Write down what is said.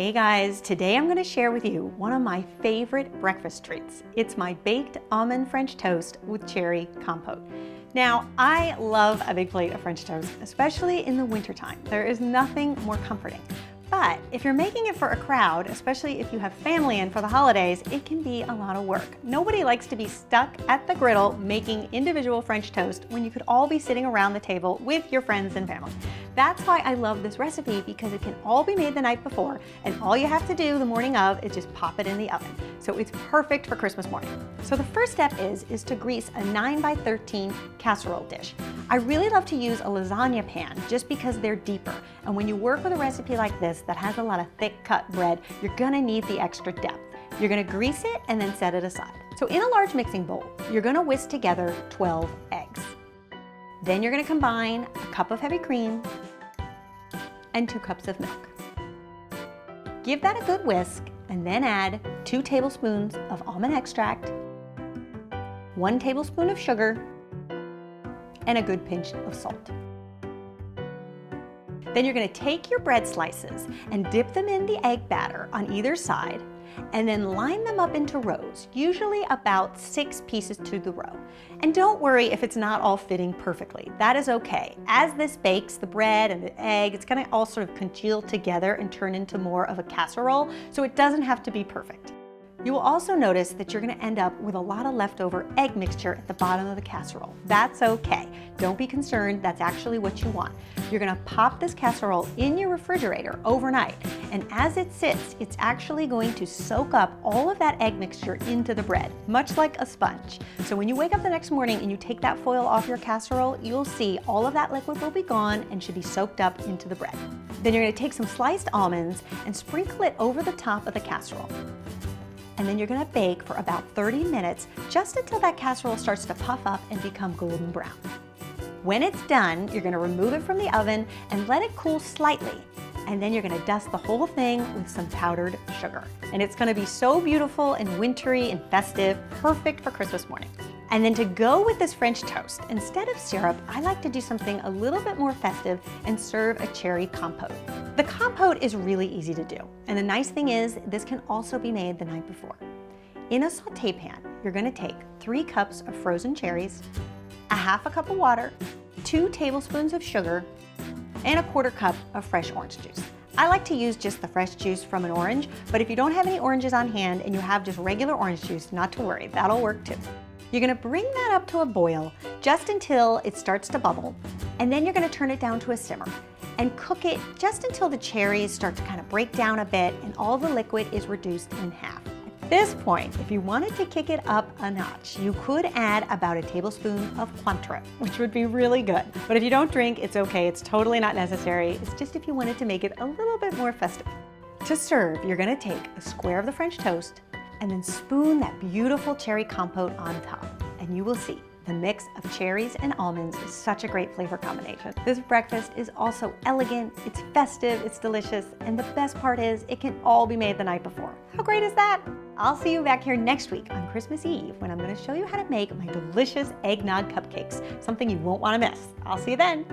Hey guys, today I'm going to share with you one of my favorite breakfast treats. It's my baked almond French toast with cherry compote. Now, I love a big plate of French toast, especially in the wintertime. There is nothing more comforting. But if you're making it for a crowd, especially if you have family in for the holidays, it can be a lot of work. Nobody likes to be stuck at the griddle making individual French toast when you could all be sitting around the table with your friends and family. That's why I love this recipe, because it can all be made the night before, and all you have to do the morning of is just pop it in the oven. So it's perfect for Christmas morning. So the first step is to grease a 9x13 casserole dish. I really love to use a lasagna pan just because they're deeper. And when you work with a recipe like this that has a lot of thick cut bread, you're gonna need the extra depth. You're gonna grease it and then set it aside. So in a large mixing bowl, you're gonna whisk together 12 eggs. Then you're gonna combine a cup of heavy cream and 2 cups of milk. Give that a good whisk and then add 2 tablespoons of almond extract, 1 tablespoon of sugar, and a good pinch of salt. Then you're going to take your bread slices and dip them in the egg batter on either side, and then line them up into rows, usually about 6 pieces to the row. And don't worry if it's not all fitting perfectly. That is okay. As this bakes, the bread and the egg, it's going to all sort of congeal together and turn into more of a casserole, so it doesn't have to be perfect. You will also notice that you're going to end up with a lot of leftover egg mixture at the bottom of the casserole. That's okay. Don't be concerned, that's actually what you want. You're going to pop this casserole in your refrigerator overnight, and as it sits, it's actually going to soak up all of that egg mixture into the bread, much like a sponge. So when you wake up the next morning and you take that foil off your casserole, you'll see all of that liquid will be gone and should be soaked up into the bread. Then you're going to take some sliced almonds and sprinkle it over the top of the casserole. And then you're going to bake for about 30 minutes, just until that casserole starts to puff up and become golden brown. When it's done, you're going to remove it from the oven and let it cool slightly. And then you're going to dust the whole thing with some powdered sugar. And it's going to be so beautiful and wintry and festive, perfect for Christmas morning. And then to go with this French toast, instead of syrup, I like to do something a little bit more festive and serve a cherry compote. The compote is really easy to do. And the nice thing is, this can also be made the night before. In a sauté pan, you're going to take 3 cups of frozen cherries, a half a cup of water, 2 tablespoons of sugar, and a 1/4 cup of fresh orange juice. I like to use just the fresh juice from an orange, but if you don't have any oranges on hand and you have just regular orange juice, not to worry, that'll work too. You're going to bring that up to a boil just until it starts to bubble, and then you're going to turn it down to a simmer and cook it just until the cherries start to kind of break down a bit and all the liquid is reduced in half. At this point, if you wanted to kick it up a notch, you could add about a tablespoon of Cointreau, which would be really good. But if you don't drink, it's okay. It's totally not necessary. It's just if you wanted to make it a little bit more festive. To serve, you're going to take a square of the French toast and then spoon that beautiful cherry compote on top. And you will see the mix of cherries and almonds is such a great flavor combination. This breakfast is also elegant, it's festive, it's delicious, and the best part is it can all be made the night before. How great is that? I'll see you back here next week on Christmas Eve when I'm going to show you how to make my delicious eggnog cupcakes, something you won't want to miss. I'll see you then.